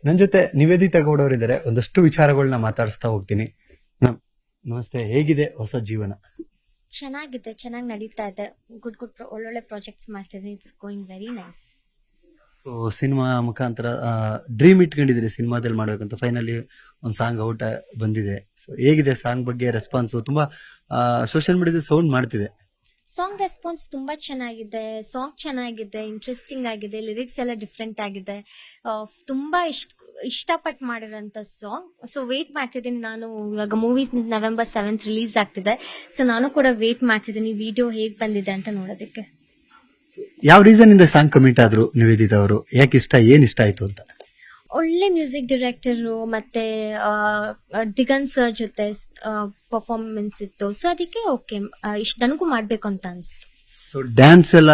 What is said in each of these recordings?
ನನ್ನ ಜೊತೆ ನಿವೇದಿತಾ ಗೌಡ ಅವರಿದ್ದಾರೆ. ಒಂದಷ್ಟು ವಿಚಾರಗಳನ್ನ ಮಾತಾಡಿಸ್ತಾ ಹೋಗ್ತೀನಿ. ನಮಸ್ತೆ, ಹೇಗಿದೆ ಹೊಸ ಜೀವನ? ಚೆನ್ನಾಗಿದೆ, ಚೆನ್ನಾಗಿ ನಡೀತಾ ಇದೆ. ಗುಡ್ ಒಳ್ಳೊಳ್ಳೆ ಪ್ರಾಜೆಕ್ಟ್ಸ್ ಮಾಡ್ತಿದ್ದೀನಿ. It's going very nice. So cinema ಮುಖಾಂತರ ಡ್ರೀಮ್ ಇಟ್ಕೊಂಡಿದ್ದೀರಿ ಸಿನಿಮಾದಲ್ಲಿ ಮಾಡ್ಬೇಕಂತ. ಫೈನಲಿ ಒಂದು ಸಾಂಗ್ ಔಟ್ ಬಂದಿದೆ. ಸೊ ಹೇಗಿದೆ ಸಾಂಗ್ ಬಗ್ಗೆ ರೆಸ್ಪಾನ್ಸ್? ತುಂಬಾ ಸೋಷಿಯಲ್ ಮೀಡಿಯಾದಲ್ಲಿ ಸೌಂಡ್ ಮಾಡ್ತಿದೆ. ಸಾಂಗ್ ರೆಸ್ಪಾನ್ಸ್ ತುಂಬಾ ಚೆನ್ನಾಗಿದೆ. ಸಾಂಗ್ ಚೆನ್ನಾಗಿದೆ, ಇಂಟ್ರೆಸ್ಟಿಂಗ್ ಆಗಿದೆ, ಲಿರಿಕ್ಸ್ ಎಲ್ಲ ಡಿಫ್ರೆಂಟ್ ಆಗಿದೆ. ತುಂಬಾ ಇಷ್ಟಪಟ್ಟು ಮಾಡಿರೋಂಥ ಸಾಂಗ್. ಸೊ ವೇಟ್ ಮಾಡ್ತಿದ್ದೀನಿ ನಾನು. ಇವಾಗ ಮೂವೀಸ್ November 7th ರಿಲೀಸ್ ಆಗ್ತಿದೆ. ಸೊ ನಾನು ಕೂಡ ವೇಟ್ ಮಾಡ್ತಿದ್ದೀನಿ ವಿಡಿಯೋ ಹೇಗ್ ಬಂದಿದೆ ಅಂತ ನೋಡೋದಕ್ಕೆ. ಯಾವ ರೀಸನ್ ಇಂದ ಸಾಂಗ್ ಕಮಿಟ್ ಆದ್ರು ನಿವೇದಿತಾ ಅವರು? ಯಾಕೆ ಇಷ್ಟ, ಏನ್ ಇಷ್ಟ ಆಯ್ತು ಅಂತ? ಒಳ್ಳೆ ಮ್ಯೂಸಿಕ್ ಡೈರೆಕ್ಟರು ಮತ್ತೆ ದಿಗಂತ್ ಸರ್ ಜೊತೆ ಪರ್ಫಾರ್ಮೆನ್ಸ್ ಇತ್ತು. ಸೊ ಅದಕ್ಕೆ ಓಕೆ, ಇಷ್ಟ ನನಗೂ ಮಾಡ್ಬೇಕು ಅಂತ ಅನ್ಸ್ತು. ಸೊ ಡ್ಯಾನ್ಸ್ ಎಲ್ಲ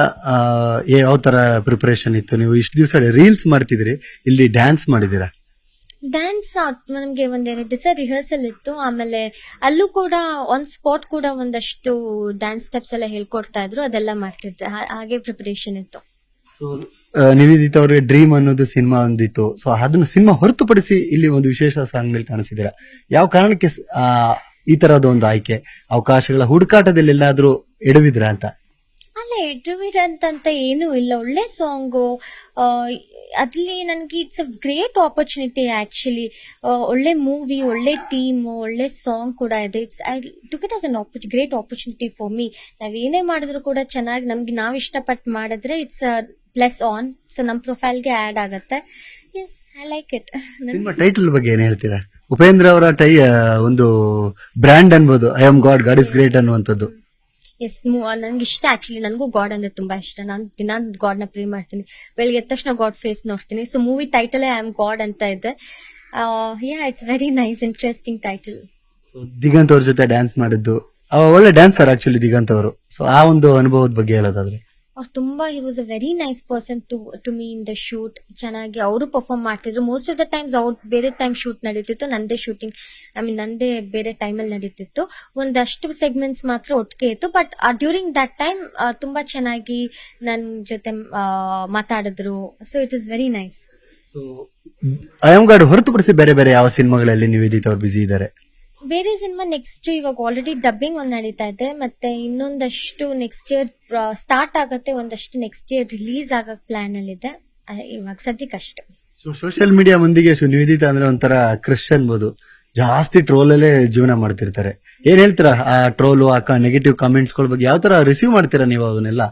ಯಾವ ತರ ಪ್ರಿಪರೇಷನ್ ಇತ್ತು? ನೀವು ಇಷ್ಟು ದಿವಸ ರೀಲ್ಸ್ ಮಾಡ್ತಿದ್ರಿ, ಇಲ್ಲಿ ಡ್ಯಾನ್ಸ್ ಮಾಡಿದೀರಾ? ಡ್ಯಾನ್ಸ್ ನಮ್ಗೆ ಒಂದೆರಡು ದಿವಸ ರಿಹರ್ಸಲ್ ಇತ್ತು. ಆಮೇಲೆ ಅಲ್ಲೂ ಕೂಡ ಆನ್ ಸ್ಪಾಟ್ ಕೂಡ ಒಂದಷ್ಟು ಡ್ಯಾನ್ಸ್ ಸ್ಟೆಪ್ಸ್ ಎಲ್ಲ ಹೇಳ್ಕೊಡ್ತಾ ಇದ್ರು, ಅದೆಲ್ಲ ಮಾಡ್ತಿದ್ದೆ. ಹಾಗೆ ಪ್ರಿಪರೇಷನ್ ಇತ್ತು. ನಿವೇದಿತಾ ಅವ್ರಿಗೆ ಡ್ರೀಮ್ ಅನ್ನೋದು ಸಿನಿಮಾ ಒಂದಿತ್ತು. ಸೊ ಅದನ್ನು ಸಿನಿಮಾ ಹೊರತುಪಡಿಸಿ ಇಲ್ಲಿ ಒಂದು ವಿಶೇಷ ಸಾಂಗ್ ಮೇಲೆ ಕಾಣಿಸಿದ್ದೀರಾ. ಯಾವ ಕಾರಣಕ್ಕೆ ಈ ತರಹದ ಒಂದು ಆಯ್ಕೆ? ಅವಕಾಶಗಳ ಹುಡುಕಾಟದಲ್ಲಿ ಎಲ್ಲಾದ್ರೂ ಎಡವಿದ್ರಾ ಅಂತ? ಅಲ್ಲ, ಎಡ್ರುವಿರಂತ ಏನೂ ಇಲ್ಲ. ಒಳ್ಳೆ ಸಾಂಗು. ಅದ್ರಲ್ಲಿ ನನಗೆ it's a great opportunity actually. ಒಳ್ಳೆ ಮೂವಿ, ಒಳ್ಳೆ ಟೀಮ್, ಒಳ್ಳೆ ಸಾಂಗ್ ಕೂಡ ಇದೆ. I took it as an great opportunity for me. ನಾವೇನೇ ಮಾಡಿದ್ರು ಕೂಡ ಚೆನ್ನಾಗಿ ನಮ್ಗೆ ನಾವು ಇಷ್ಟಪಟ್ಟು ಮಾಡಿದ್ರೆ ಇಟ್ಸ್ ಪ್ಲಸ್ ಆನ್. ಸೊ ನಮ್ ಪ್ರೊಫೈಲ್ಗೆ ಆಡ್ ಆಗತ್ತೆ. Yes, I like it. Cinema title ಬಗ್ಗೆ ಏನ್ ಹೇಳ್ತೀರಾ? ಉಪೇಂದ್ರ ಅವರ ಒಂದು ಬ್ರ್ಯಾಂಡ್ ಅನ್ಬೋದು, I am God, God is great ಅನ್ನುವಂಥದ್ದು. ಎಸ್, ನನ್ಗೆ ಇಷ್ಟ ಆಕ್ಚುಲಿ. ನನಗೂ ಗಾಡ್ ಅಂದ್ರೆ ತುಂಬಾ ಇಷ್ಟ. ನಾನು ದಿನ ಗಾಡ್ ನ ಪ್ರೇ ಮಾಡ್ತೀನಿ. ಬೆಳಿಗ್ಗೆ ಎದ್ದ ತಕ್ಷಣ ಗಾಡ್ ಫೇಸ್ ನೋಡ್ತೀನಿ. So movie title I am god ಅಂತ ಇದೆ. It's very nice, interesting title. Diganth ಅವ್ರ ಜೊತೆ ಡ್ಯಾನ್ಸ್ ಮಾಡಿದ್ದು, ಒಳ್ಳೆ ಡ್ಯಾನ್ಸರ್ ಆಕ್ಚುಲಿ ದಿಗಂತ್ ಅವರು. ಸೊ ಆ ಒಂದು ಅನುಭವದ ಬಗ್ಗೆ ಹೇಳೋದಾದ್ರೆ? ಅವ್ರು ತುಂಬಾ he was a very nice person to me in the shoot. ಚೆನ್ನಾಗಿ ಅವರು ಪರ್ಫಾರ್ಮ್ ಮಾಡ್ತಿದ್ರು. ಮೋಸ್ಟ್ ಆಫ್ ದ ಟೈಮ್ಸ್ ಅವ್ರು ಬೇರೆ ಟೈಮ್ ಶೂಟ್ ನಡೀತಿತ್ತು, ನಂದೇ ಶೂಟಿಂಗ್ ನಂದೇ ಬೇರೆ ಟೈಮಲ್ಲಿ ನಡೀತಿತ್ತು. ಒಂದಷ್ಟು ಸೆಗ್ಮೆಂಟ್ಸ್ ಮಾತ್ರ ಒಟ್ಟಿಗೆ ಇತ್ತು. ಬಟ್ ಡ್ಯೂರಿಂಗ್ ದಟ್ ಟೈಮ್ ತುಂಬಾ ಚೆನ್ನಾಗಿ ನನ್ನ ಜೊತೆ ಮಾತಾಡಿದ್ರು. So it is very nice. So I am god ಹೊರತುಪಡಿಸಿ ಬೇರೆ ಬೇರೆ ಯಾವ ಸಿನಿಮಾಗಳಲ್ಲಿ ನಿವೇದಿತಾ ಅವ್ರು ಬಿಸಿ ಇದ್ದಾರೆ? ಬೇರೆ ಸಿನಿಮಾ ನೆಕ್ಸ್ಟ್ ಇವಾಗ ಆಲ್ರೆಡಿ ಡಬ್ಬಿಂಗ್ ಒಂದ್ ನಡೀತಾ ಇದೆ. ಮತ್ತೆ ಇನ್ನೊಂದಷ್ಟು ನೆಕ್ಸ್ಟ್ ಇಯರ್ ಸ್ಟಾರ್ಟ್ ಆಗತ್ತೆ. ಒಂದಷ್ಟು ನೆಕ್ಸ್ಟ್ ಇಯರ್ ರಿಲೀಸ್ ಆಗಕ್ ಪ್ಲಾನ್ ಅಲ್ಲಿ ಇದೆ. ಇವಾಗ ಸದ್ಯಕ್ಕೆ ಅಷ್ಟು. ಸೋಷಿಯಲ್ ಮೀಡಿಯಾ ಮಂದಿಗೆ ನಿವೇದಿತಾ ಅಂದ್ರೆ ಒಂಥರ ಕ್ರಶ್ ಅನ್ಬೋದು. ಜಾಸ್ತಿ ಟ್ರೋಲ್ ಅಲ್ಲೇ ಜೀವನ ಮಾಡ್ತಿರ್ತಾರೆ. ಏನ್ ಹೇಳ್ತೀರಾ ಆ ಟ್ರೋಲು, ನೆಗೆಟಿವ್ ಕಾಮೆಂಟ್ಸ್ ಗಳ ಬಗ್ಗೆ? ಯಾವ ತರ ರಿಸೀವ್ ಮಾಡ್ತೀರಾ ನೀವು ಅವನ್ನೆಲ್ಲ?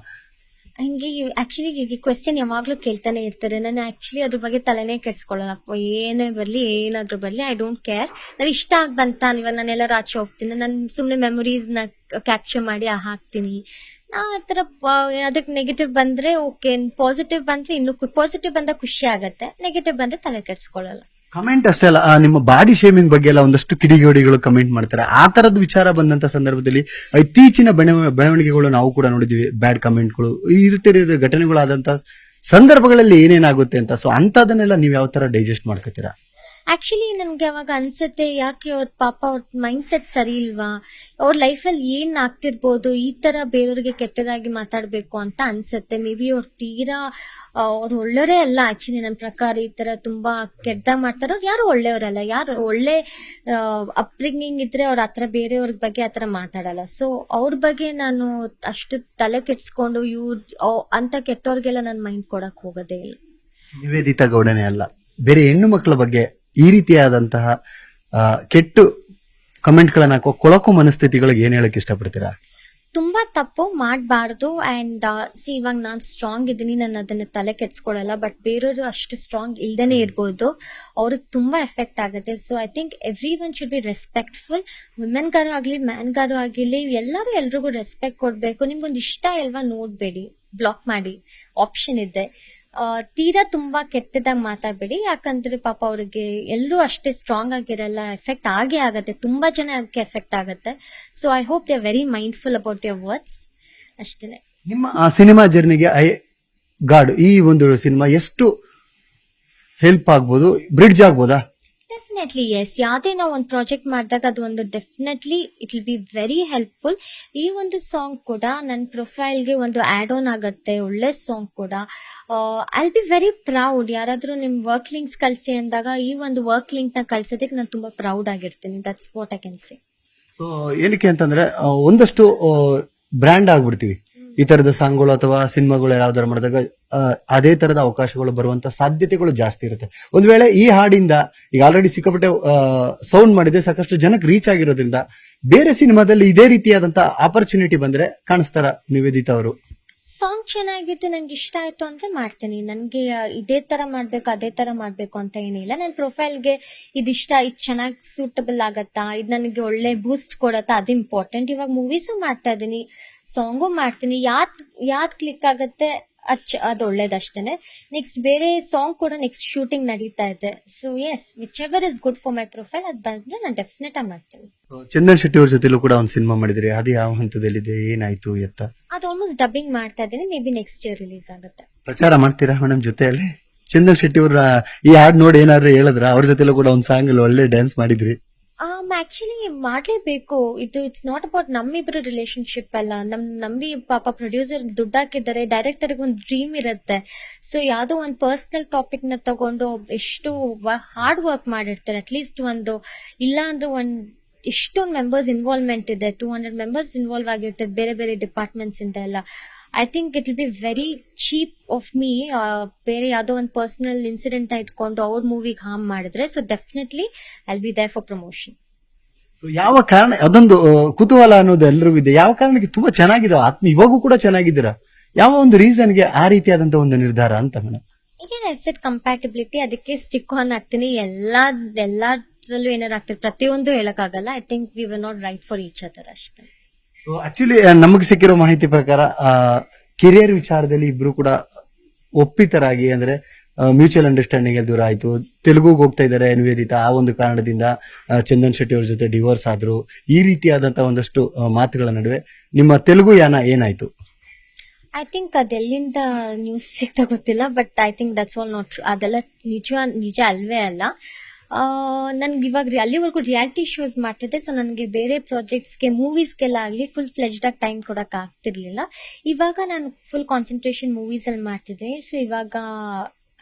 ಹಂಗೆ ಆಕ್ಚುಲಿ ಕ್ವೆಶ್ಚನ್ ಯಾವಾಗ್ಲೂ ಕೇಳ್ತಾನೆ ಇರ್ತಾರೆ. ನಾನು ಆಕ್ಚುಲಿ ಅದ್ರ ಬಗ್ಗೆ ತಲೆನೇ ಕೆಡ್ಸ್ಕೊಳ್ಳಲ್ಲ. ಏನೇ ಬರ್ಲಿ, ಏನಾದ್ರು ಬರ್ಲಿ, ಐ ಡೋಂಟ್ ಕೇರ್. ನಾನು ಇಷ್ಟ ಆಗಿ ಬಂತ, ಇವಾಗ ನಾನು ಎಲ್ಲರೂ ಆಚೆ ಹೋಗ್ತೀನಿ, ನಾನು ಸುಮ್ನೆ ಮೆಮೊರೀಸ್ ನ ಕ್ಯಾಪ್ಚರ್ ಮಾಡಿ ಹಾಕ್ತೀನಿ. ಆ ತರ ಅದಕ್ಕೆ ನೆಗೆಟಿವ್ ಬಂದ್ರೆ ಓಕೆ, ಪಾಸಿಟಿವ್ ಬಂದ್ರೆ ಇನ್ನು ಪಾಸಿಟಿವ್ ಬಂದ ಖುಷಿ ಆಗತ್ತೆ, ನೆಗೆಟಿವ್ ಬಂದ್ರೆ ತಲೆ ಕೆಡ್ಸ್ಕೊಳ್ಳಲ್ಲ. ಕಮೆಂಟ್ ಅಷ್ಟೇ ಅಲ್ಲ, ನಿಮ್ಮ ಬಾಡಿ ಶೇಮಿಂಗ್ ಬಗ್ಗೆ ಎಲ್ಲ ಒಂದಷ್ಟು ಕಿಡಿಗೇಡಿಗಳು ಕಮೆಂಟ್ ಮಾಡ್ತಾರೆ. ಆ ತರದ ವಿಚಾರ ಬಂದಂತ ಸಂದರ್ಭದಲ್ಲಿ ಇತ್ತೀಚಿನ ಬೆಳವಣಿಗೆಗಳು ನಾವು ಕೂಡ ನೋಡಿದ್ವಿ. ಬ್ಯಾಡ್ ಕಮೆಂಟ್ಗಳು, ಈ ರೀತಿ ಘಟನೆಗಳಾದಂತ ಸಂದರ್ಭಗಳಲ್ಲಿ ಏನೇನಾಗುತ್ತೆ ಅಂತ. ಸೊ ಅಂತದನ್ನೆಲ್ಲ ನೀವು ಯಾವ ತರ ಡೈಜೆಸ್ಟ್ ಮಾಡ್ಕೋತೀರಾ? ಆಕ್ಚುಲಿ ನನ್ಗೆ ಅವಾಗ ಅನ್ಸುತ್ತೆ, ಯಾಕೆ ಅವ್ರ ಪಾಪ ಅವ್ರ ಮೈಂಡ್ ಸೆಟ್ ಸರಿ ಇಲ್ವಾ, ಅವ್ರ ಲೈಫಲ್ಲಿ ಏನ್ ಆಗ್ತಿರ್ಬೋದು, ಈ ತರ ಬೇರೆಯವ್ರಿಗೆ ಕೆಟ್ಟದಾಗಿ ಮಾತಾಡ್ಬೇಕು ಅಂತ ಅನ್ಸುತ್ತೆ. ಮೇ ಬಿ ಅವ್ರ ತೀರಾ ಅವ್ರು ಒಳ್ಳೆಯವರೇ ಅಲ್ಲ. ಆಕ್ಚುಲಿ ನನ್ನ ಪ್ರಕಾರ ಈ ತರ ತುಂಬಾ ಕೆಟ್ಟದಾಗ ಮಾಡ್ತಾರ. ಅವ್ರು ಯಾರು ಒಳ್ಳೆಯವರಲ್ಲ. ಯಾರು ಒಳ್ಳೆ ಅಪ್ಬ್ರಿಂಗಿಂಗ್ ಇದ್ರೆ ಅವ್ರ ಆತರ ಬೇರೆಯವ್ರ ಬಗ್ಗೆ ಆತರ ಮಾತಾಡಲ್ಲ. ಸೊ ಅವ್ರ ಬಗ್ಗೆ ನಾನು ಅಷ್ಟು ತಲೆ ಕೆಡ್ಸ್ಕೊಂಡು ಅಂತ ಕೆಟ್ಟವ್ರಿಗೆಲ್ಲ ನನ್ನ ಮೈಂಡ್ ಕೊಡಕ್ ಹೋಗೋದೇ ಇಲ್ಲ. ನಿವೇದಿತಾ ಗೌಡನೇ ಅಲ್ಲ, ಬೇರೆ ಹೆಣ್ಣು ಮಕ್ಕಳ ಬಗ್ಗೆ ಈ ರೀತಿಯಾದಂತಹ ಕೆಟ್ಟು ಕಮೆಂಟ್ ಗಳನ್ನ ಕೊಳಕು ಮನಸ್ಥಿತಿಗಳಿಗೆ ಏನ್ ಹೇಳಕ್ ಇಷ್ಟಪಡ್ತೀರಾ? ತುಂಬಾ ತಪ್ಪು ಮಾಡಬಾರ್ದು. ಅಂಡ್ ಇವಾಗ ನಾನ್ ಸ್ಟ್ರಾಂಗ್ ಇದ್ದೀನಿ, ನಾನು ಅದನ್ನ ತಲೆ ಕೆಡ್ಸ್ಕೊಳ್ಳಲ್ಲ. ಬಟ್ ಬೇರೆಯವರು ಅಷ್ಟು ಸ್ಟ್ರಾಂಗ್ ಇಲ್ದೇನೆ ಇರ್ಬೋದು, ಅವ್ರಿಗೆ ತುಂಬಾ ಎಫೆಕ್ಟ್ ಆಗುತ್ತೆ. So I think every one should be respectful. ವುಮೆನ್ಗಾರು ಆಗ್ಲಿ, ಮ್ಯಾನ್ಗಾರು ಆಗಿರ್ಲಿ, ಎಲ್ರಿಗೂ ರೆಸ್ಪೆಕ್ಟ್ ಕೊಡ್ಬೇಕು. ನಿಮ್ಗೊಂದು ಇಷ್ಟ ಇಲ್ವಾ ನೋಡ್ಬೇಡಿ, ಬ್ಲಾಕ್ ಮಾಡಿ, ಆಪ್ಷನ್ ಇದೆ. ತೀರಾ ತುಂಬಾ ಕೆಟ್ಟದಾಗಿ ಮಾತಾಡ್ಬೇಡಿ. ಯಾಕಂದ್ರೆ ಪಾಪ ಅವ್ರಿಗೆ ಎಲ್ಲರೂ ಅಷ್ಟೇ ಸ್ಟ್ರಾಂಗ್ ಆಗಿರಲ್ಲ, ಎಫೆಕ್ಟ್ ಆಗೇ ಆಗತ್ತೆ. ತುಂಬಾ ಜನ ಅದಕ್ಕೆ ಎಫೆಕ್ಟ್ ಆಗತ್ತೆ. So I hope they are very mindful about there words. ಅಷ್ಟೇ. ನಿಮ್ಮ ಸಿನಿಮಾ ಜರ್ನಿಗೆ ಐ ಗಾಡ್ ಈ ಒಂದು ಸಿನಿಮಾ ಎಷ್ಟು ಹೆಲ್ಪ್ ಆಗ್ಬೋದು, ಬ್ರಿಡ್ಜ್ ಆಗ್ಬೋದಾ? Definitely yes. ಯಾವುದೇ ನಾವು ಒಂದು ಪ್ರಾಜೆಕ್ಟ್ ಮಾಡಿದಾಗ ಅದು ಒಂದು definitely it will be very helpful. ಈ ಒಂದು ಸಾಂಗ್ ಕೂಡ ನನ್ನ ಪ್ರೊಫೈಲ್ಗೆ ಒಂದು ಆಡ್ ಆನ್ ಆಗುತ್ತೆ, ಒಳ್ಳೆ ಸಾಂಗ್ ಕೂಡ. I will be very proud. ಯಾರಾದ್ರೂ ನಿಮ್ ವರ್ಕ್ ಲಿಂಕ್ಸ್ ಕಳಿಸಿ ಅಂದಾಗ ಈ ಒಂದು ವರ್ಕ್ ಲಿಂಕ್ ನ ಕಳ್ಸೋದಕ್ಕೆ ನಾನು ತುಂಬಾ ಪ್ರೌಡ್ ಆಗಿರ್ತೀನಿ. That's what I can say. So ಏನಕ್ಕೆ ಅಂತಂದ್ರೆ ಒಂದಷ್ಟು ಬ್ರ್ಯಾಂಡ್ ಆಗ್ಬಿಡ್ತೀವಿ ಈ ತರದ ಸಾಂಗ್ಗಳು ಅಥವಾ ಸಿನಿಮಾಗಳು ಯಾವ್ದಾರು ಮಾಡಿದಾಗ ಅದೇ ತರದ ಅವಕಾಶಗಳು ಬರುವಂತ ಸಾಧ್ಯತೆಗಳು ಜಾಸ್ತಿ ಇರುತ್ತೆ. ಒಂದ್ ವೇಳೆ ಈ ಹಾಡಿಂದ ಈಗ ಆಲ್ರೆಡಿ ಸಿಕ್ಕಾಪಟ್ಟೆ ಸೌಂಡ್ ಮಾಡಿದೆ, ಸಾಕಷ್ಟು ಜನಕ್ಕೆ ರೀಚ್ ಆಗಿರೋದ್ರಿಂದ ಬೇರೆ ಸಿನಿಮಾದಲ್ಲಿ ಇದೇ ರೀತಿಯಾದಂತ ಆಪರ್ಚುನಿಟಿ ಬಂದ್ರೆ ಕಾಣಿಸ್ತಾರ ನಿವೇದಿತಾ ಅವರು? ಸಾಂಗ್ ಚೆನ್ನಾಗಿತ್ತು, ನಂಗೆ ಇಷ್ಟ ಆಯ್ತು ಅಂದ್ರೆ ಮಾಡ್ತೀನಿ. ನನ್ಗೆ ಇದೇ ತರ ಮಾಡ್ಬೇಕು ಅದೇ ತರ ಮಾಡ್ಬೇಕು ಅಂತ ಏನಿಲ್ಲ. ನನ್ನ ಪ್ರೊಫೈಲ್ಗೆ ಇದಿಷ್ಟ, ಇದು ಚೆನ್ನಾಗಿ ಸೂಟಬಲ್ ಆಗತ್ತಾ, ಇದು ನನಗೆ ಒಳ್ಳೆ ಬೂಸ್ಟ್ ಕೊಡತ್ತಾ, ಅದು ಇಂಪಾರ್ಟೆಂಟ್. ಇವಾಗ ಮೂವೀಸು ಮಾಡ್ತಾ ಇದೀನಿ, ಸಾಂಗು ಮಾಡ್ತೀನಿ. ಯಾದ್ ಕ್ಲಿಕ್ ಆಗತ್ತೆ ಅದು ಒಳ್ಳೇದಷ್ಟೇನೆ. ನೆಕ್ಸ್ಟ್ ಬೇರೆ ಸಾಂಗ್ ಕೂಡ ನೆಕ್ಸ್ಟ್ ಶೂಟಿಂಗ್ ನಡೀತಾ ಇದೆ. So yes, whichever is good for my profile ಅದ್ ಬಂದ್ರೆ ನಾನು ಡೆಫಿನೆಟ್ ಆಗಿ ಮಾಡ್ತೀನಿ. ಚಂದನ್ ಶೆಟ್ಟಿ ಅವ್ರ ಜೊತೆಲೂ ಕೂಡ ಒಂದು ಸಿನಿಮಾ ಮಾಡಿದ್ರಿ, ಅದು ಯಾವ ಹಂತದಲ್ಲಿದೆ, ಏನಾಯ್ತು ಎತ್ತ? ಅದು ಆಲ್ಮೋಸ್ಟ್ ಡಬ್ಬಿಂಗ್ ಮಾಡ್ತಾ ಇದ್ದೀನಿ, may be next year release ಆಗುತ್ತೆ. ಪ್ರಚಾರ ಮಾಡ್ತೀರಾ ಮೇಡಮ್ ಜೊತೆಯಲ್ಲಿ? ಚಂದನ್ ಶೆಟ್ಟಿ ಅವ್ರ ಈ ಹಾಡ್ ನೋಡಿ ಏನಾದ್ರು ಹೇಳಿದ್ರ? ಅವ್ರ ಜೊತೆಲೂ ಕೂಡ ಒಂದು ಸಾಂಗ್ ಅಲ್ಲಿ ಒಳ್ಳೆ ಡ್ಯಾನ್ಸ್ ಮಾಡಿದ್ರಿ. ಆಕ್ಚುಲಿ ಮಾಡ್ಲೇಬೇಕು. ಇದು ಇಟ್ಸ್ ನಾಟ್ ಅಬೌಟ್ ನಮ್ಮಿಬ್ರು ರಿಲೇಶನ್ಶಿಪ್ ಅಲ್ಲ. ನಂಬಿ ಪಾಪ ಪ್ರೊಡ್ಯೂಸರ್ ದುಡ್ಡು ಹಾಕಿದ್ದಾರೆ, ಡೈರೆಕ್ಟರ್ ಒಂದು ಡ್ರೀಮ್ ಇರುತ್ತೆ. ಸೊ ಯಾವ್ದೋ ಒಂದು ಪರ್ಸನಲ್ ಟಾಪಿಕ್ ನ ತಗೊಂಡು ಎಷ್ಟು ಹಾರ್ಡ್ ವರ್ಕ್ ಮಾಡಿರ್ತಾರೆ. ಅಟ್ಲೀಸ್ಟ್ ಒಂದು ಇಲ್ಲ ಅಂದ್ರೆ ಇಷ್ಟೊಂದು ಮೆಂಬರ್ಸ್ ಇನ್ವಾಲ್ವ್ಮೆಂಟ್ ಇದೆ, 200 ಮೆಂಬರ್ಸ್ ಇನ್ವಾಲ್ವ್ ಆಗಿರ್ತಾರೆ ಬೇರೆ ಬೇರೆ ಡಿಪಾರ್ಟ್ಮೆಂಟ್ಸ್ ಇಂದ ಎಲ್ಲ. I think it will be very cheap of me ಬೇರೆ ಯಾವ್ದೋ ಒಂದು ಪರ್ಸನಲ್ ಇನ್ಸಿಡೆಂಟ್ ಇಟ್ಕೊಂಡು ಅವ್ರ ಮೂವಿಗೆ ಹಾರ್ಮ್ ಮಾಡಿದ್ರೆ. So definitely I will be there for promotion. ಯಾವ ಕಾರಣ, ಅದೊಂದು ಕುತೂಹಲ ಅನ್ನೋದು ಎಲ್ಲರಿಗೂ ಇದೆ. ಯಾವ ಕಾರಣಕ್ಕೆ ತುಂಬಾ ಚೆನ್ನಾಗಿದೆ ಆತ್ಮ, ಇವಾಗೂ ಕೂಡ ಚೆನ್ನಾಗಿದ್ದೀರಾ? ಯಾವ ಒಂದು ರೀಸನ್ಗೆ ಆ ರೀತಿಯಾದಂತ ಒಂದು ನಿರ್ಧಾರ ಅಂತ ಮೇಡಮ್? ಈಗ ಎಸೆಟ್ ಕಂಪ್ಯಾಟಿಬಿಲಿಟಿ, ಅದಕ್ಕೆ ಸ್ಟಿಕ್ ಆನ್ ಆಗ್ತೀನಿ. ಎಲ್ಲಾದ್ರಲ್ಲೂ ಏನಾರು ಆಗ್ತದೆ, ಪ್ರತಿಯೊಂದು ಹೇಳಕ್ಕಾಗಲ್ಲ. I think we were not right for each other ಅಷ್ಟೇ. ಆಕ್ಚುಲಿ ನಮಗೆ ಸಿಕ್ಕಿರೋ ಮಾಹಿತಿ ಪ್ರಕಾರ ಕೆರಿಯರ್ ವಿಚಾರದಲ್ಲಿ ಇಬ್ರು ಕೂಡ ಒಪ್ಪಿತರಾಗಿ, ಅಂದ್ರೆ ಮ್ಯೂಚುವಲ್ ಅಂಡರ್ಸ್ಟ್ಯಾಂಡಿಂಗ್ ದೂರ ಆಯ್ತು. ತೆಲುಗುಗೆ ಹೋಗ್ತಾ ಇದ್ದಾರೆ ನಿವೇದಿತಾ, ಆ ಒಂದು ಕಾರಣದಿಂದ ಚಂದನ್ ಶೆಟ್ಟಿ ಅವ್ರ ಜೊತೆ ಡಿವೋರ್ಸ್ ಆದ್ರು. ಈ ರೀತಿಯಾದಂತಹ ಒಂದಷ್ಟು ಮಾತುಗಳ ನಡುವೆ ನಿಮ್ಮ ತೆಲುಗು ಯಾನ ಏನಾಯ್ತು? ಐ ಥಿಂಕ್ ಅದೆಲ್ಲಿಂದ ನ್ಯೂಸ್ ಸಿಗ್ತಾ ಗೊತ್ತಿಲ್ಲ, but I think that's all not true. ಅದೆಲ್ಲ ನಿಜ ಅಲ್ವೇ ಅಲ್ಲ. ನನ್ಗೆ ಇವಾಗ ಅಲ್ಲಿವರೆಗೂ ರಿಯಾಲಿಟಿ ಶೋಸ್ ಮಾಡ್ತಿದ್ದೆ. ಸೊ ನನಗೆ ಬೇರೆ ಪ್ರಾಜೆಕ್ಟ್ಸ್ಗೆ, ಮೂವೀಸ್ಗೆಲ್ಲ ಆಗಲಿ ಫುಲ್ ಫ್ಲೆಜ್ಡ್ ಆಗಿ ಟೈಮ್ ಕೊಡಕ್ ಆಗ್ತಿರ್ಲಿಲ್ಲ. ಇವಾಗ ನಾನು ಫುಲ್ ಕಾನ್ಸಂಟ್ರೇಷನ್ ಮೂವೀಸ್ ಅಲ್ಲಿ ಮಾಡ್ತಿದ್ದೆ. ಸೊ ಇವಾಗ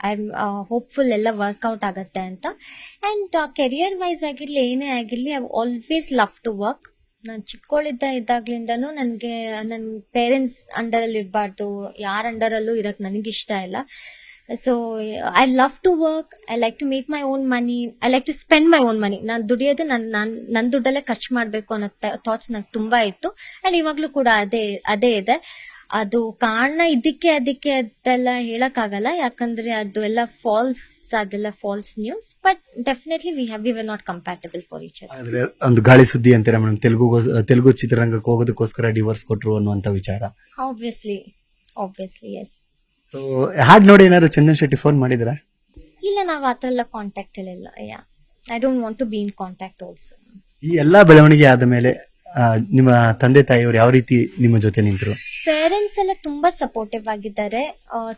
ಐ ಆಮ್ ಹೋಪ್ಫುಲ್ ಎಲ್ಲ ವರ್ಕ್ಔಟ್ ಆಗತ್ತೆ ಅಂತ. ಅಂಡ್ ಕೆರಿಯರ್ ವೈಸ್ ಆಗಿರ್ಲಿ ಏನೇ ಆಗಿರ್ಲಿ, I always love to work. ನಾನು ಇದ್ದಾಗ್ಲಿಂದನೂ ನನಗೆ ನನ್ನ ಪೇರೆಂಟ್ಸ್ ಅಂಡರ್ ಅಲ್ಲಿ ಇರಬಾರ್ದು, ಯಾರ ಅಂಡರ್ ಅಲ್ಲೂ ಇರಕ್ ನನಗಿಷ್ಟ ಇಲ್ಲ. So I love to work, I like to make my own money, I like to spend my own money. ನಾನು ದುಡಿಯೋದು ನನ್ನ ದುಡ್ಡಲ್ಲೇ ಖರ್ಚು ಮಾಡ್ಬೇಕು ಅನ್ನೋ ಥಾಟ್ಸ್ ನಂಗೆ ತುಂಬಾ ಇತ್ತು. ಅಂಡ್ ಇವಾಗ್ಲೂ ಕೂಡ ಅದೇ ಇದೆ. ಅದು ಕಾರಣ ಇದಕ್ಕೆ ಅದೆಲ್ಲ ಹೇಳಕ್ ಆಗಲ್ಲ, ಯಾಕಂದ್ರೆ ಅದು ಎಲ್ಲ ಅದೆಲ್ಲ false news. But definitely we were not compatible for each other. ಒಂದು ಗಾಳಿ ಸುದ್ದಿ ಅಂತೀರಾ ಮೇಡಮ್, ತೆಲುಗು ಚಿತ್ರರಂಗಕ್ಕೆ ಹೋಗೋದಕ್ಕೋಸ್ಕರ ಡಿವೋರ್ಸ್ ಕೊಟ್ರು ಅನ್ನುವಂತ ವಿಚಾರ? Obviously yes. ಹಾಡ್ ನೋಡಿ ಏನಾದ್ರು ಚಂದನ್ ಶೆಟ್ಟಿ ಫೋನ್ ಮಾಡಿದ್ರ? ಇಲ್ಲ, ನಾವು ಆತರ ಎಲ್ಲ ಕಾಂಟ್ಯಾಕ್ಟ್ ಇಲ್ಲ. I don't want to be in contact also. ಈ ಎಲ್ಲಾ ಬೆಳವಣಿಗೆ ಆದ ಮೇಲೆ ನಿಮ್ಮ ತಂದೆ ತಾಯಿಯವರು ಯಾವ ರೀತಿ ನಿಮ್ಮ ಜೊತೆ ನಿಂತರು? ಪೇರೆಂಟ್ಸ್ ಎಲ್ಲ ತುಂಬಾ ಸಪೋರ್ಟಿವ್ ಆಗಿದ್ದಾರೆ,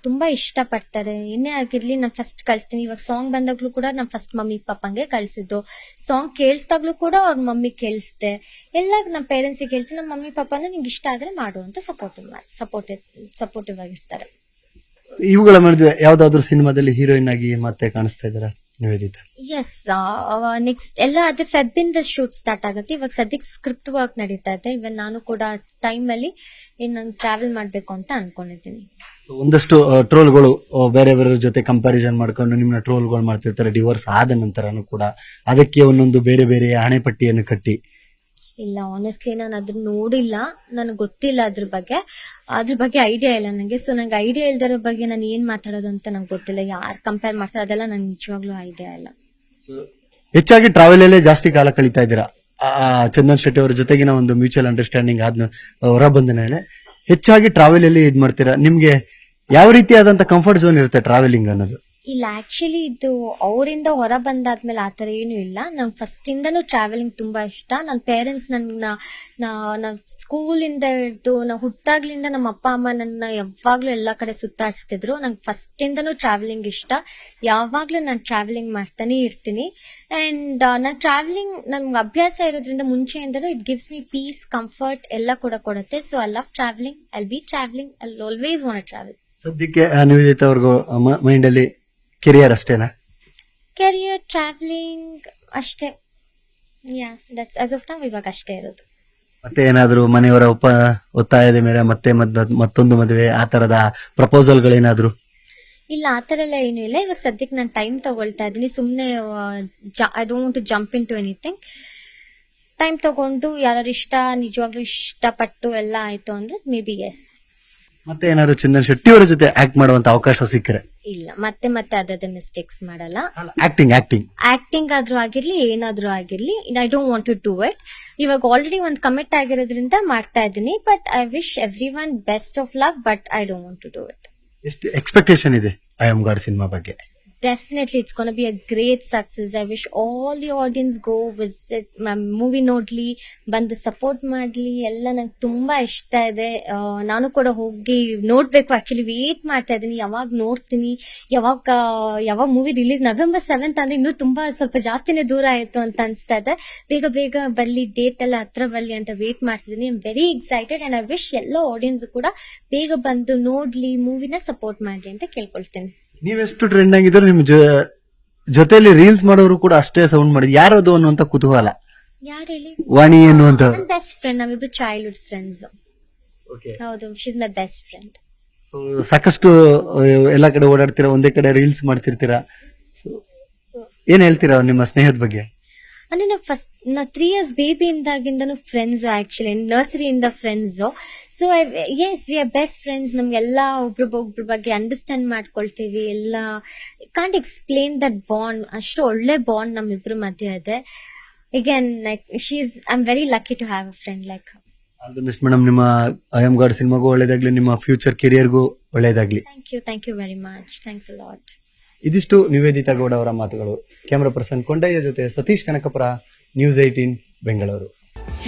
ತುಂಬಾ ಇಷ್ಟ ಪಡ್ತಾರೆ. ಏನೇ ಆಗಿರ್ಲಿ ನಾನು ಫಸ್ಟ್ ಕಳಿಸ್ತೀನಿ. ಇವಾಗ ಸಾಂಗ್ ಬಂದಾಗ್ಲೂ ಕೂಡ ನಾನು ಫಸ್ಟ್ ಮಮ್ಮಿ ಪಾಪಂಗೆ ಕಳ್ಸಿದ್ದು. ಸಾಂಗ್ ಕೇಳಿಸ್ದಾಗ್ಲೂ ಕೂಡ ಅವ್ರ ಮಮ್ಮಿ ಕೇಳಿಸ್ದೆ. ಎಲ್ಲ ನಮ್ಮ ಪೇರೆಂಟ್ಸ್ ಹೇಳ್ತೀನಿ, ನಮ್ಮ ಮಮ್ಮಿ ಪಾಪನ ನಿಂಗೆ ಇಷ್ಟ ಆದ್ರೆ ಮಾಡು ಅಂತ ಸಪೋರ್ಟಿವ್ ಆಗಿರ್ತಾರೆ. ಇವುಗಳ ಮಧ್ಯೆ ಯಾವ್ದಾದ್ರು ಸಿನಿಮಾದಲ್ಲಿ ಹೀರೋಯಿನ್ ಆಗಿ ಮತ್ತೆ ಕಾಣಿಸ್ತಾ ಇದ್ದಾರಾ ನಿವೇದಿತಾ? ಎಸ್, ನೆಕ್ಸ್ಟ್ ಎಲ್ಲ ಅದೇ ಫೆಬ್ಬಿಂದ ಶೂಟ್ ಸ್ಟಾರ್ಟ್ ಆಗುತ್ತೆ. ಇವಾಗ ಸದ್ಯಕ್ಕೆ ಸ್ಕ್ರಿಪ್ಟ್ ವರ್ಕ್ ನಡೀತಾ ಇದೆ. ಇವನ್ ನಾನು ಕೂಡ ಟೈಮ್ ಅಲ್ಲಿ ನಾನು ಟ್ರಾವೆಲ್ ಮಾಡ್ಬೇಕು ಅಂತ ಅನ್ಕೊಂಡಿದ್ದೀನಿ. ಒಂದಷ್ಟು ಟ್ರೋಲ್ಗಳು ಬೇರೆ ಜೊತೆ ಕಂಪ್ಯಾರಿಸನ್ ಮಾಡ್ಕೊಂಡು ನಿಮ್ಮನ್ನ ಟ್ರೋಲ್ಗಳು ಮಾಡ್ತಿರ್ತಾರೆ ಡಿವೋರ್ಸ್ ಆದ ನಂತರನು ಕೂಡ. ಅದಕ್ಕೆ ಒಂದೊಂದು ಬೇರೆ ಬೇರೆ ಹಣೆಪಟ್ಟಿಯನ್ನು ಕಟ್ಟಿ. ಇಲ್ಲ, ಆನೆಸ್ಟ್ಲಿ ನಾನು ಅದನ್ನ ನೋಡಿಲ್ಲ, ನನಗೆ ಗೊತ್ತಿಲ್ಲ ಅದ್ರ ಬಗ್ಗೆ ಐಡಿಯಾ ಇಲ್ಲ ನನಗೆ. ಸೊ ನಂಗೆ ಐಡಿಯಾ ಇಲ್ದಿರೋ ಬಗ್ಗೆ ನಾನು ಏನ್ ಮಾತಾಡೋದು ಅಂತ ನಂಗೆ ಗೊತ್ತಿಲ್ಲ. ಯಾರು ಕಂಪೇರ್ ಮಾಡ್ತಾರೆ ಅದೆಲ್ಲ ನಂಗೆ ನಿಜವಾಗ್ಲೂ ಐಡಿಯಾ ಇಲ್ಲ. ಹೆಚ್ಚಾಗಿ ಟ್ರಾವೆಲ್ ಅಲ್ಲೇ ಜಾಸ್ತಿ ಕಾಲ ಕಳೀತಾ ಇದ್ದೀರಾ. ಚಂದನ್ ಶೆಟ್ಟಿ ಅವರ ಜೊತೆಗಿನ ಒಂದು ಮ್ಯೂಚುವಲ್ ಅಂಡರ್ಸ್ಟ್ಯಾಂಡಿಂಗ್ ಹೊರ ಬಂದ ಮೇಲೆ ಹೆಚ್ಚಾಗಿ ಟ್ರಾವೆಲ್ ಅಲ್ಲಿ ಇದ್ ಮಾಡ್ತೀರಾ. ನಿಮ್ಗೆ ಯಾವ ರೀತಿಯಾದಂತ ಕಂಫರ್ಟ್ ಝೋನ್ ಇರುತ್ತೆ ಟ್ರಾವೆಲಿಂಗ್ ಅನ್ನೋದು? ಇಲ್ಲ ಆಕ್ಚುಲಿ ಇದು ಅವರಿಂದ ಹೊರ ಬಂದಾದ್ಮೇಲೆ ಆತರ ಏನು ಇಲ್ಲ. ನಂಗೆ ಫಸ್ಟ್ ಇಂದನೂ ಟ್ರಾವೆಲಿಂಗ್ ತುಂಬಾ ಇಷ್ಟ. ನನ್ನ ಪೇರೆಂಟ್ಸ್ ನನ್ನ ಸ್ಕೂಲಿಂದ ಹಿಡ್ದು ನಾವು ಹುಟ್ಟಾಗ್ಲಿಂದ ನಮ್ಮ ಅಪ್ಪ ಅಮ್ಮ ನನ್ನ ಯಾವಾಗ್ಲೂ ಎಲ್ಲಾ ಕಡೆ ಸುತ್ತಾಡ್ಸ್ತಿದ್ರು. ನಂಗೆ ಫಸ್ಟ್ ಇಂದನೂ ಟ್ರಾವೆಲಿಂಗ್ ಇಷ್ಟ. ಯಾವಾಗ್ಲೂ ನಾನು ಟ್ರಾವೆಲಿಂಗ್ ಮಾಡ್ತಾನೆ ಇರ್ತೀನಿ. ಅಂಡ್ ನಾನು ಟ್ರಾವೆಲಿಂಗ್ ನನ್ಗೆ ಅಭ್ಯಾಸ ಇರೋದ್ರಿಂದ ಮುಂಚೆಯಿಂದನೂ it gives me peace, comfort ಎಲ್ಲ ಕೂಡ ಕೊಡುತ್ತೆ. So I love travelling, I be travelling, I always want travel. ಸದ್ಯಕ್ಕೆ ನಿವೇದಿತ ಅವ್ರಿಗೂ ಮೈಂಡ್ ಅಲ್ಲಿ ಕೆರಿಯರ್ ಅಷ್ಟೇನಾ? ಕೆರಿಯರ್, ಟ್ರಾವೆಲಿಂಗ್ ಅಷ್ಟೇ. Yeah that's as of now ಇವಾಗ ಅಷ್ಟೇ ಇರೋದು. ಮತ್ತೆ ಏನಾದ್ರು ಮನೆಯವರ ಒತ್ತಾಯದ ಮೇಲೆ ಮತ್ತೊಂದು ಮದುವೆ ಆ ತರದ ಪ್ರಪೋಸಲ್ಗಳೇನಾದ್ರು? ಇಲ್ಲ ಆತರ ಎಲ್ಲ ಏನು ಇಲ್ಲ. ಇವಾಗ ಸದ್ಯಕ್ಕೆ ನಾನು ಟೈಮ್ ತಗೊಳ್ತಾ ಇದ್ದೀನಿ. ಸುಮ್ನೆ I don't to jump into anything. Time ತಗೊಂಡು ಯಾರು ನಿಜವಾಗ್ಲೂ ಇಷ್ಟಪಟ್ಟು ಎಲ್ಲ ಆಯ್ತು ಅಂದ್ರೆ ಮೇ ಬಿ ಎಸ್. ಮತ್ತೆ ಏನಾದ್ರು ಚಂದನ್ ಶೆಟ್ಟಿ ಅವರ ಜೊತೆ ಆಕ್ಟ್ ಮಾಡುವಂತ ಅವಕಾಶ ಸಿಕ್ಕರೆ? ಇಲ್ಲ, ಮತ್ತೆ ಅದೇ ಮಿಸ್ಟೇಕ್ಸ್ ಮಾಡಲ್ಲ. ಆಕ್ಟಿಂಗ್ ಆದ್ರೂ ಆಗಿರ್ಲಿ, ಏನಾದ್ರೂ ಆಗಿರ್ಲಿ, I don't want to do it. ಇವಾಗ ಆಲ್ರೆಡಿ ಒಂದು ಕಮಿಟ್ ಆಗಿರೋದ್ರಿಂದ ಮಾಡ್ತಾ ಇದ್ದೀನಿ. But I wish everyone best of luck, but I don't want to do it. ಎಷ್ಟು ಎಕ್ಸ್ಪೆಕ್ಟೇಷನ್ ಇದೆ ಐ ಆಮ್ ಗಾಡ್ ಸಿನಿಮಾ ಬಗ್ಗೆ? Definitely, it's going to be a great success. I wish all the audience go visit movie ನೋಡ್ಲಿ, ಬಂದು support ಮಾಡ್ಲಿ. ಎಲ್ಲ ನಂಗೆ ತುಂಬಾ ಇಷ್ಟ ಇದೆ. ನಾನು ಕೂಡ ಹೋಗಿ ನೋಡ್ಬೇಕು. ಆಕ್ಚುಲಿ ವೇಟ್ ಮಾಡ್ತಾ ಇದ್ದೀನಿ, ಯಾವಾಗ ನೋಡ್ತೀನಿ, ಯಾವಾಗ ಮೂವಿ ರಿಲೀಸ್. November 7th ಅಂದ್ರೆ ಇನ್ನೂ ತುಂಬಾ ಸ್ವಲ್ಪ ಜಾಸ್ತಿನೇ ದೂರ ಆಯ್ತು ಅಂತ ಅನ್ಸ್ತಾ ಇದೆ. ಬೇಗ ಬರ್ಲಿ, ಡೇಟ್ ಎಲ್ಲ ಹತ್ರ ಬರ್ಲಿ ಅಂತ ವೇಟ್ ಮಾಡ್ತಿದ್ದೀನಿ. I am very excited and I wish ಎಲ್ಲ ಆಡಿಯನ್ಸ್ ಕೂಡ ಬೇಗ ಬಂದು ನೋಡ್ಲಿ, ಮೂವಿನ ಸಪೋರ್ಟ್ ಮಾಡ್ಲಿ ಅಂತ ಕೇಳ್ಕೊಳ್ತೇನೆ. ನೀವೆಷ್ಟು ಟ್ರೆಂಡ್ ಆಗಿದ್ರು ನಿಮ್ ಜೊತೆಲಿ ರೀಲ್ಸ್ ಮಾಡೋರು ಕೂಡ ಅಷ್ಟೇ ಸೌಂಡ್ ಮಾಡಿ ಯಾರದು ಅನ್ನುವಂತ ಕುತೂಹಲ. ಯಾರು ಹೇಳಿ? ವಾಣಿ ಎನ್ನುವಂತ ಬೆಸ್ಟ್ ಫ್ರೆಂಡ್. ನಾವಿಬ್ರು ಚೈಲ್ಡ್ಹುಡ್ ಫ್ರೆಂಡ್ಸ್. ಹೌದು, she is my best friend. ಸಾಕಷ್ಟು ಎಲ್ಲಾ ಕಡೆ ಓಡಾಡ್ತೀರಾ, ಒಂದೇ ಕಡೆ ರೀಲ್ಸ್ ಮಾಡ್ತಿರ್ತೀರಾ. ಏನ್ ಹೇಳ್ತೀರಾ ನಿಮ್ಮ ಸ್ನೇಹದ ಬಗ್ಗೆ? ಅಂದ್ರೆ ನಾ 3 years ಬೇಬಿ ಇಂದಾಗಿಂದನು ಫ್ರೆಂಡ್ಸ್. ಆಕ್ಚುಲಿ ನರ್ಸರಿಯಿಂದ friends. So yes, we are best friends. ನಮ್ಗೆಲ್ಲ ಒಬ್ರ ಬಗ್ಗೆ ಅಂಡರ್ಸ್ಟ್ಯಾಂಡ್ ಮಾಡ್ಕೊಳ್ತೀವಿ. ಎಲ್ಲ ಕಾಂಟ್ ಎಕ್ಸ್ಪ್ಲೇನ್ ದಟ್ ಬಾಂಡ್. ಅಷ್ಟು ಒಳ್ಳೆ ಬಾಂಡ್ ನಮ್ಮಿಬ್ರ ಮಧ್ಯೆ ಇದೆ. Again like I am very lucky to have a friend like. All the best madam. ನಿಮ್ಮ ಐ ಆಮ್ ಗಾಡ್ ಸಿನಿಮಾಗೂ ಒಳ್ಳೇದಾಗ್ಲಿ, ನಿಮ್ಮ ಫ್ಯೂಚರ್ ಕೆರಿಯರ್ಗೂ ಒಳ್ಳೇದಾಗ್ಲಿ. Thank you very much. Thanks a lot. ಇದಿಷ್ಟು ನಿವೇದಿತಾ ಗೌಡ ಅವರ ಮಾತುಗಳು. ಕ್ಯಾಮರಾ ಪರ್ಸನ್ ಕೊಂಡಯ್ಯ ಜೊತೆ ಸತೀಶ್ ಕನಕಪುರ, ನ್ಯೂಸ್ 18 ಬೆಂಗಳೂರು.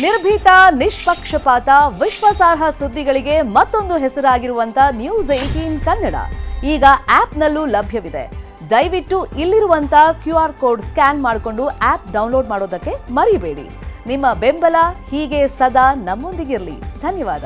ನಿರ್ಭೀತ, ನಿಷ್ಪಕ್ಷಪಾತ, ವಿಶ್ವಾಸಾರ್ಹ ಸುದ್ದಿಗಳಿಗೆ ಮತ್ತೊಂದು ಹೆಸರಾಗಿರುವಂತ ನ್ಯೂಸ್ 18 ಕನ್ನಡ ಈಗ ಆಪ್ನಲ್ಲೂ ಲಭ್ಯವಿದೆ. ದಯವಿಟ್ಟು ಇಲ್ಲಿರುವಂತ QR ಕೋಡ್ ಸ್ಕ್ಯಾನ್ ಮಾಡಿಕೊಂಡು ಆಪ್ ಡೌನ್ಲೋಡ್ ಮಾಡೋದಕ್ಕೆ ಮರಿಬೇಡಿ. ನಿಮ್ಮ ಬೆಂಬಲ ಹೀಗೆ ಸದಾ ನಮ್ಮೊಂದಿಗಿರಲಿ. ಧನ್ಯವಾದ.